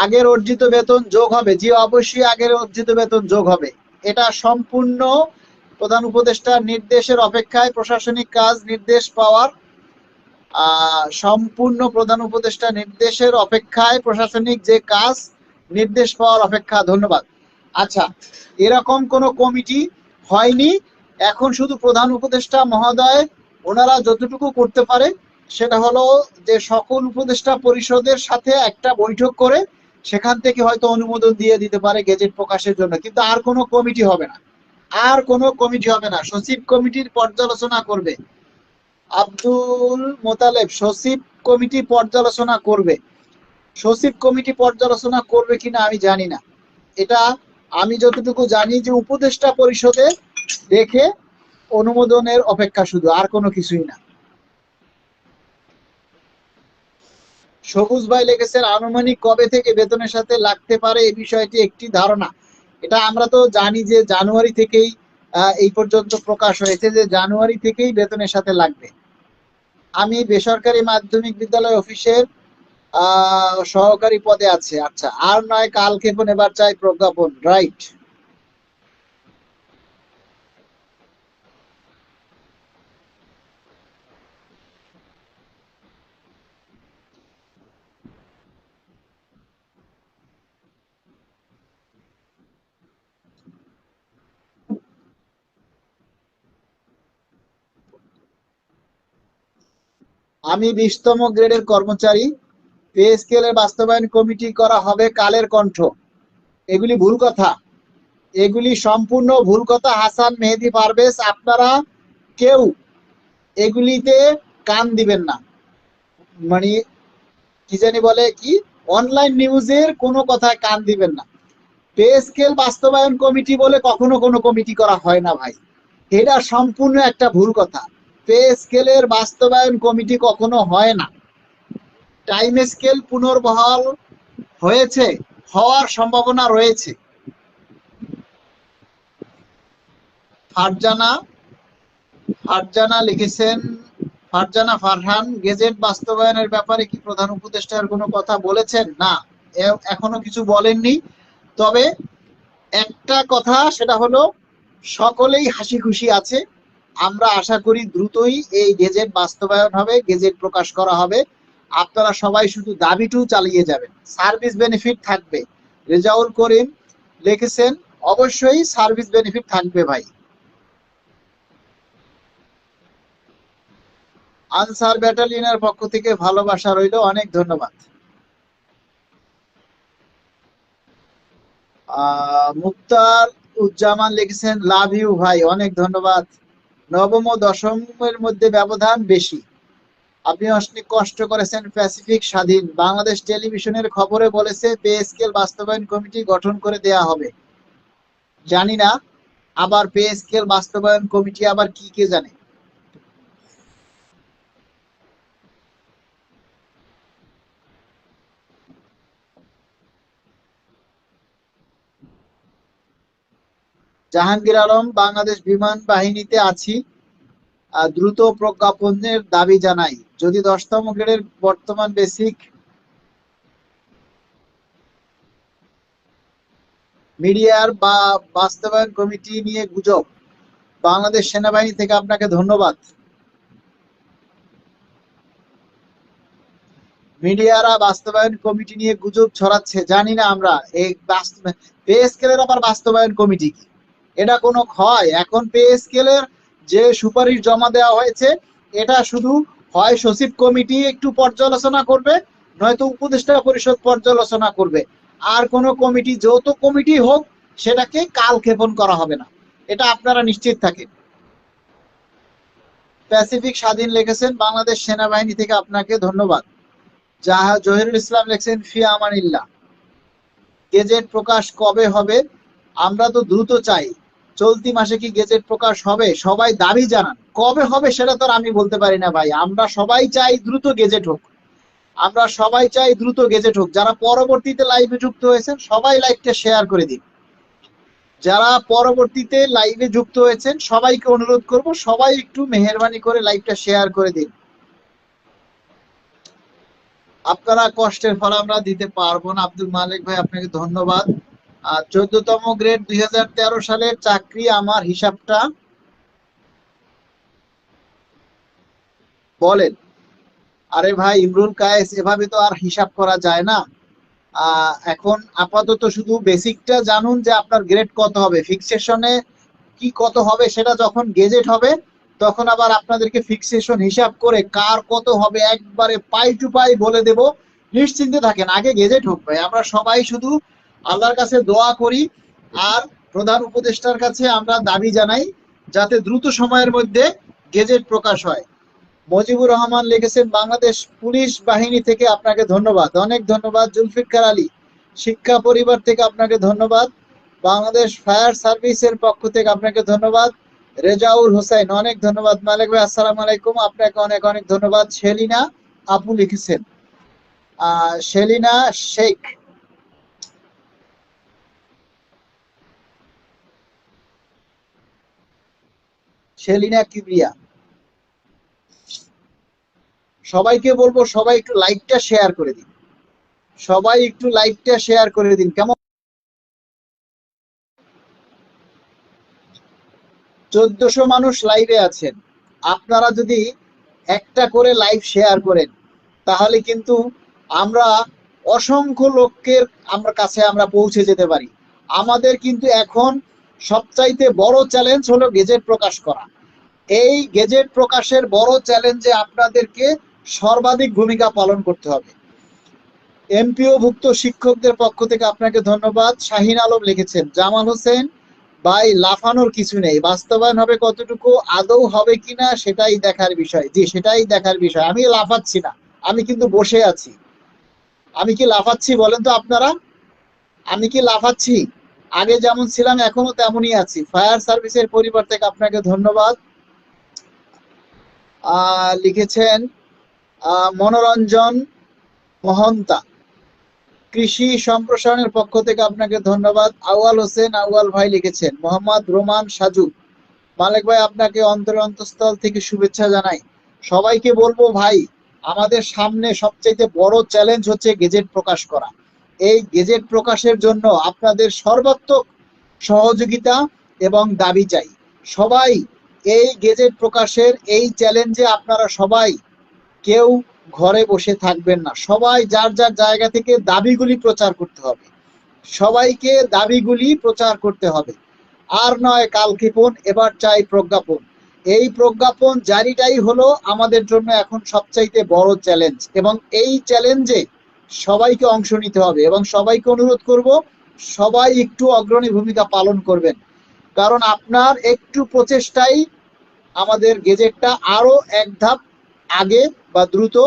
আগের অর্জিত বেতন যোগ হবে, জি অবশ্যই আগের অর্জিত বেতন যোগ হবে। এটা সম্পূর্ণ প্রধান উপদেষ্টার নির্দেশের অপেক্ষায়, প্রশাসনিক কাজ নির্দেশ পাওয়ার সম্পূর্ণ প্রধান উপদেষ্টা নির্দেশের অপেক্ষায়, প্রশাসনিক যে কাজ নির্দেশ পাওয়ার অপেক্ষা। ধন্যবাদ। আচ্ছা, এরকম কোনো কমিটি হয়নি। এখন শুধু প্রধান উপদেষ্টা মহোদয় ওনারা যতটুকু করতে পারে সেটা হলো যে সকল উপদেষ্টা পরিষদের সাথে একটা বৈঠক করে সেখান থেকে হয়তো অনুমোদন দিয়ে দিতে পারে গেজেট প্রকাশের জন্য, কিন্তু আর কোনো কমিটি হবে না, আর কোনো কমিটি হবে না। সচিব কমিটির পর্যালোচনা করবে আব্দুল মোতালেব, সচিব কমিটি পর্যালোচনা করবে। সচিব কমিটি পর্যালোচনা করবে কিনা আমি জানি না, এটা আমি যতটুকু জানি যে উপদেষ্টা পরিষদে দেখে অনুমোদনের অপেক্ষা, শুধু আর কোনো কিছুই না। সবুজ ভাই লিখেছেন আনুমানিক কবে থেকে বেতনের সাথে লাগতে পারে এই বিষয়টি একটি ধারণা। এটা আমরা তো জানি যে জানুয়ারি থেকেই এই পর্যন্ত প্রকাশ হয়েছে যে জানুয়ারি থেকেই বেতনের সাথে লাগবে। আমি বেসরকারি মাধ্যমিক বিদ্যালয় অফিসের সহকারী পদে আছে। আচ্ছা, আর নয় কাল ক্ষেপণ, এবার চাই প্রজ্ঞাপন। রাইট। আমি 20তম গ্রেডের কর্মচারী, পে স্কেলের বাস্তবায়ন কমিটি করা হবে কালের কণ্ঠ। এগুলি ভুল কথা, এগুলি সম্পূর্ণ ভুল কথা। হাসান মেহেদি পারভেজ, আপনারা কেউ এগুলিতে কান দিবেন না। মানে কি জানি বলে, কি অনলাইন নিউজের কোনো কথায় কান দিবেন না। পে স্কেল বাস্তবায়ন কমিটি বলে কখনো কোনো কমিটি করা হয় না ভাই, এটা সম্পূর্ণ একটা ভুল কথা। পে স্কেলের বাস্তবায়ন কমিটি কখনো হয় না। টাইম স্কেল পুনর্বহাল হয়েছে, হওয়ার সম্ভাবনা রয়েছে। ফারজানা ফারজানা লিখেছেন, ফারজানা ফারহান, গেজেট বাস্তবায়নের ব্যাপারে কি প্রধান উপদেষ্টার কোনো কথা বলেছেন? না, এখনো কিছু বলেননি। তবে একটা কথা, সেটা হলো সকলেই হাসি খুশি আছে। আমরা আশা করি দ্রুতই এই গেজেট বাস্তবায়ন হবে, গেজেট প্রকাশ করা হবে। আপনারা সবাই শুধু দাবিটু চালিয়ে যাবেন, সার্ভিস বেনিফিট থাকবে। রেজাউল করিম লিখেছেন অবশ্যই সার্ভিস বেনিফিট থাকবে ভাই। আনসার ব্যাটালিয়নের পক্ষ থেকে ভালোবাসা রইল, অনেক ধন্যবাদ। মুক্তার উজ্জামান লিখেছেন লাভ ইউ ভাই, অনেক ধন্যবাদ। নবম ও দশমের মধ্যে ব্যবধান বেশি, আপনি অনেক কষ্ট করেছেন। প্যাসিফিক স্বাধীন, বাংলাদেশ টেলিভিশনের খবরে বলেছে পে স্কেল বাস্তবায়ন কমিটি গঠন করে দেয়া হবে। জানি না, আবার পে স্কেল বাস্তবায়ন কমিটি আবার কি, কে জানে। জাহাঙ্গীর আলম, বাংলাদেশ বিমান বাহিনীতে আছি, দ্রুত প্রজ্ঞাপনের দাবি জানাই। যদি 10তম গ্রেডের বর্তমান বেসিক মিডিয়ার বা বাস্তবায়ন কমিটি নিয়ে গুজব, বাংলাদেশ সেনাবাহিনী থেকে আপনাকে ধন্যবাদ। মিডিয়ারা বাস্তবায়ন কমিটি নিয়ে গুজব ছড়াচ্ছে, জানি না আমরা এই পে স্কেলের আবার বাস্তবায়ন কমিটি কি, এটা কোনো হয়? এখন পে স্কেলের যে সুপারিশ জমা দেওয়া হয়েছে, এটা শুধু হয় সচিব কমিটি একটু পর্যালোচনা করবে, নয়তো উপদেষ্টা পরিষদ পর্যালোচনা করবে। আর কোনো কমিটি, যৌথ কমিটি হোক, সেটাকে কালক্ষেপণ করা হবে না, এটা আপনারা নিশ্চিত থাকেন। প্যাসিফিক স্বাধীন লিখেছেন বাংলাদেশ সেনাবাহিনী থেকে আপনাকে ধন্যবাদ। জহিরুল ইসলাম লিখছেন ফি আমানিল্লাহ। গেজেট প্রকাশ কবে হবে? আমরা তো দ্রুত চাই। চলতি মাসে কি গেজেট প্রকাশ হবে? সবাই দাবি জানান, কবে হবে সেটা তো আমি বলতে পারি না ভাই। আমরা সবাই চাই দ্রুত গেজেট হোক, আমরা সবাই চাই দ্রুত গেজেট হোক। যারা পরবর্তীতে লাইভে যুক্ত হয়েছেন সবাই লাইভটা শেয়ার করে দিন। যারা পরবর্তীতে লাইভে যুক্ত হয়েছেন সবাইকে অনুরোধ করব, সবাই একটু মেহেরবানি করে লাইভটা শেয়ার করে দিন। আপনারা কষ্টের ফল আমরা দিতে পারবো না। আব্দুল মালিক ভাই আপনাকে ধন্যবাদ। 14তম গ্রেড 2013 সালের চাকরি, আমার হিসাবটা বলেন। আরে ভাই ইমরুল কায়েস, এভাবে তো আর হিসাব করা যায় না। এখন আপাতত শুধু বেসিকটা জানুন যে আপনার গ্রেড কত হবে, ফিক্সেশনে কি কত হবে সেটা যখন গেজেট হবে তখন আবার আপনাদেরকে ফিক্সেশন হিসাব করে কার কত হবে একবারে পাই টু পাই বলে দেব। নিশ্চিন্তে থাকেন, আগে গেজেট হোক ভাই। আমরা সবাই শুধু আল্লাহর কাছে দোয়া করি আর প্রধান উপদেষ্টার কাছে আমরা দাবি জানাই যাতে দ্রুত সময়ের মধ্যে গেজেট প্রকাশ হয়। মজিবুর রহমান লিখেছেন বাংলাদেশ পুলিশ বাহিনী থেকে আপনাকে ধন্যবাদ, অনেক ধন্যবাদ। জুলফিকার আলী শিক্ষা পরিবার থেকে আপনাকে ধন্যবাদ। বাংলাদেশ ফায়ার সার্ভিসের পক্ষ থেকে আপনাকে ধন্যবাদ। রেজাউল হোসেন অনেক ধন্যবাদ। মালিক ভাই আসসালামু আলাইকুম, আপনাকে অনেক অনেক ধন্যবাদ। সেলিনা আপু লিখেছেন, সেলিনা শেখ, সেলিনা কিবরিয়া। সবাইকে বলবো সবাই একটু লাইকটা শেয়ার করে দিন, সবাই একটু লাইকটা শেয়ার করে দিন। কেমন 1400 মানুষ লাইভে আছেন, আপনারা যদি একটা করে লাইভ শেয়ার করেন তাহলে কিন্তু আমরা অসংখ্য লোকের আমরা কাছে আমরা পৌঁছে যেতে পারি। আমাদের কিন্তু এখন সবচাইতে বড় চ্যালেঞ্জ হলো গেজেট প্রকাশ করা। এই গেজেট প্রকাশের বড় চ্যালেঞ্জে আপনাদেরকে সর্বাধিক ভূমিকা পালন করতে হবে। এমপিও ভুক্ত শিক্ষকদের পক্ষ থেকে আপনাকে ধন্যবাদ। শাহিন আলম লিখেছেন জামাল হোসেন ভাই লাফানোর কিছু নেই, বাস্তবায়ন হবে কতটুকু, আদৌ হবে কিনা সেটাই দেখার বিষয়। জি সেটাই দেখার বিষয়। আমি লাফাচ্ছি না, আমি কিন্তু বসে আছি। আমি কি লাফাচ্ছি বলেন তো আপনারা? আমি কি লাফাচ্ছি? আগে যেমন ছিলাম এখনো তেমনই আছি। ফায়ার সার্ভিসের পরিবার থেকে আপনাকে ধন্যবাদ। লিখেছেন মনোরঞ্জন মহন্তা কৃষি সম্প্রসারণের পক্ষ থেকে আপনাকে ধন্যবাদ। আউয়াল হোসেন আউয়াল ভাই লিখেছেন। মোহাম্মদ রোমান সাজু, মালিক ভাই আপনাকে অন্তঃস্থল থেকে শুভেচ্ছা জানাই। সবাইকে বলবো ভাই আমাদের সামনে সবচেয়ে বড় চ্যালেঞ্জ হচ্ছে গেজেট প্রকাশ করা। এই গেজেট প্রকাশের জন্য আপনাদের সর্বাত্মক সহযোগিতা এবং দাবি চাই। সবাই এই গেজেট প্রকাশের এই চ্যালেঞ্জে আপনারা সবাই কেউ ঘরে বসে থাকবেন না, সবাই যার যার জায়গা থেকে দাবিগুলি প্রচার করতে হবে। সবাইকে দাবিগুলি প্রচার করতে হবে। আর নয় কালক্ষেপণ, এবার চাই প্রজ্ঞাপন। এই প্রজ্ঞাপন জারিটাই হলো আমাদের জন্য এখন সবচাইতে বড় চ্যালেঞ্জ এবং এই চ্যালেঞ্জে সবাইকে অংশ নিতে হবে এবং সবাইকে অনুরোধ করব সবাই একটু অগ্রণী ভূমিকা পালন করবেন, কারণ আপনার একটু প্রচেষ্টাই আমাদের গেজেটটা আরো এক ধাপ আগে বা দ্রুত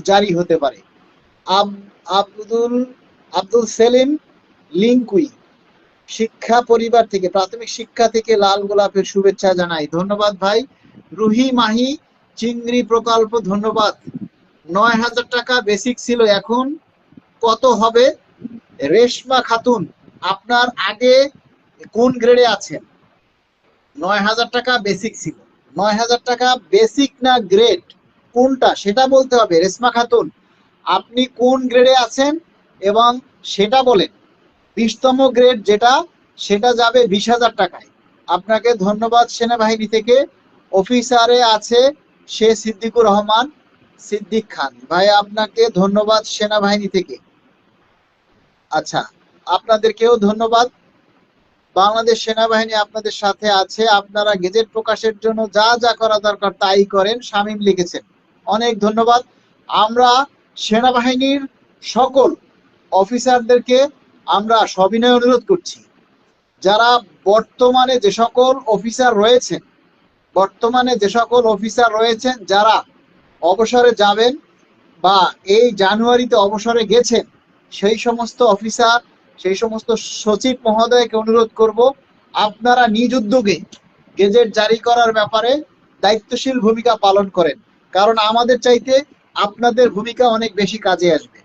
জারি হতে পারে। আব্দুল আব্দুল সেলিম লিঙ্কুই শিক্ষা পরিবার থেকে, প্রাথমিক শিক্ষা থেকে লাল গোলাপের শুভেচ্ছা জানাই। ধন্যবাদ ভাই। রুহি মাহি চিংড়ি প্রকল্প, ধন্যবাদ। 9000 টাকা বেসিক ছিল, এখন কত হবে? রেশমা খাতুন আপনার আগে কোন গ্রেডে আছেন? 9000 টাকা বেসিক ছিল। 9000 টাকা বেসিক না গ্রেড কোনটা সেটা বলতে হবে। রেশমা খাতুন আপনি কোন গ্রেডে আছেন এবং সেটা বলেন। 20তম গ্রেড যেটা সেটা যাবে 20,000 টাকায়। আপনাকে ধন্যবাদ। সেনাবাহিনী থেকে অফিসারে আছে সে সিদ্দিকুর রহমান সিদ্দিক খান ভাই, আপনাকে ধন্যবাদ সেনাবাহিনী থেকে। আচ্ছা আপনাদেরকেও ধন্যবাদ। বাংলাদেশ সেনাবাহিনী আপনাদের সাথে আছে, আপনারা গেজেট প্রকাশের জন্য যা যা করা দরকার তাই করেন। শামীম লিখেছেন অনেক ধন্যবাদ। আমরা সেনাবাহিনীর সকল অফিসারদেরকে আমরা সবিনয় অনুরোধ করছি, যারা বর্তমানে যে সকল অফিসার রয়েছেন, যারা অবসরে যাবেন বা এই জানুয়ারিতে অবসরে গেছেন, সেই সমস্ত অফিসার, সেই সমস্ত সচিব মহোদয়কে অনুরোধ করব আপনারা নিজ উদ্যোগে গেজেট জারি করার ব্যাপারে দায়িত্বশীল ভূমিকা পালন করেন, কারণ আমাদের চাইতে আপনাদের ভূমিকা অনেক বেশি কাজে আসবে।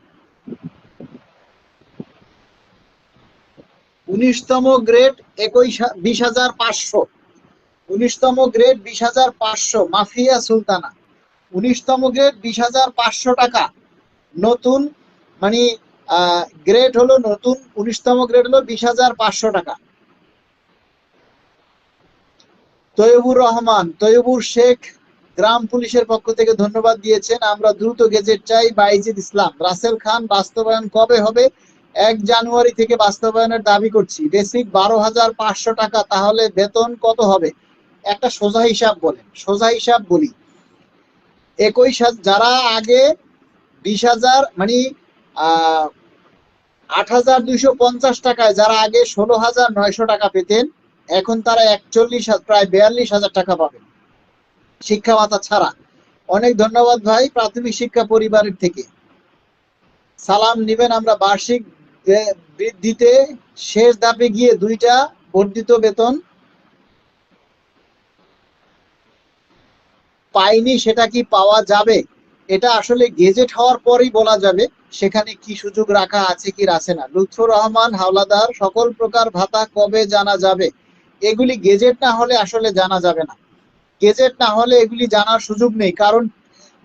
19তম গ্রেড 20,500, 19তম গ্রেড 20,500 মাফিয়া সুলতানা। 19তম গ্রেড 20,500 টাকা নতুন মানে গ্রেড হলো নতুন 19তম গ্রেড হলো 20,500 টাকা। তৈয়বুর রহমান, তৈয়বুর শেখ গ্রাম পুলিশের পক্ষ থেকে ধন্যবাদ দিয়েছেন। আমরা দ্রুত গেজেট চাই। বাইজিদ ইসলাম, রাসেল খান, বাস্তবায়ন কবে হবে? 1 জানুয়ারি থেকে বাস্তবায়নের দাবি করছি। বেসিক 12,500 টাকা, তাহলে বেতন কত হবে? একটা সোজা হিসাব বলেন, সোজা হিসাব বলি। 21,000 যারা আগে 20,000 মানে 8,250 টাকায় যারা আগে 16,900 টাকা পেতেন, এখন তারা 41 প্রায় 42,000 টাকা পাবেন শিক্ষা ভাতা ছাড়া। অনেক ধন্যবাদ ভাই, প্রাথমিক শিক্ষা পরিবারের থেকে সালাম নিবেন। আমরা বার্ষিক বৃদ্ধিতে শেষ ধাপে গিয়ে 2টা বর্ধিত বেতন পাইনি, সেটা কি পাওয়া যাবে? এটা আসলে গেজেট হওয়ার পরেই বলা যাবে সেখানে কি সুযোগ রাখা আছে কি আছে না। লুৎফর রহমান হাওলাদার, সকল প্রকার ভাতা কবে জানা যাবে? এগুলি গেজেট না হলে আসলে জানা যাবে না। গেজেট না হলে এগুলি জানার সুযোগ নেই, কারণ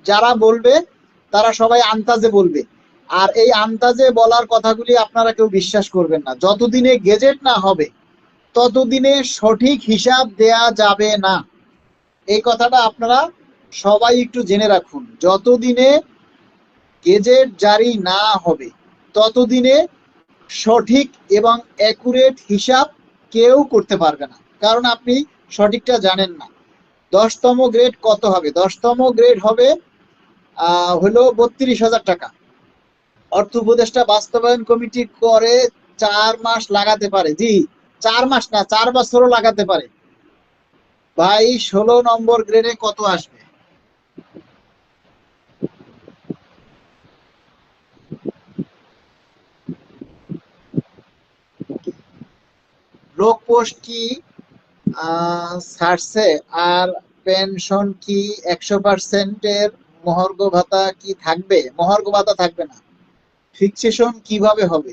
যারা বলবে তারা সবাই আন্তাজে বলবে, আর এই আন্তাজে বলার কথাগুলি আপনারা কেউ বিশ্বাস করবেন না। যতদিনে গেজেট না হবে ততদিনে সঠিক হিসাব দেয়া যাবে না। এই কথাটা আপনারা সবাই একটু জেনে রাখুন। যতদিনে গেজেট জারি না হবে ততদিনে সঠিক এবং অ্যাকুরেট হিসাব কেউ করতে পারবে না, কারণ আপনি সঠিকটা জানেন না। 10তম গ্রেড কত হবে? 10তম গ্রেড হবে হলো 32,000 টাকা। অর্থ উপদেষ্টা বাস্তবায়ন কমিটি করে 4 মাস লাগাতে পারে। জি, 4 মাস না, 4 বছরও লাগাতে পারে। ভাই 16 নম্বর গ্রেডে কত আসবে? ব্লক পোস্ট কি ছাড়ছে? আর পেনশন কি 100% এর মহার্ঘ ভাতা কি থাকবে? মহার্ঘ ভাতা থাকবে না। ফিক্সেশন কিভাবে হবে?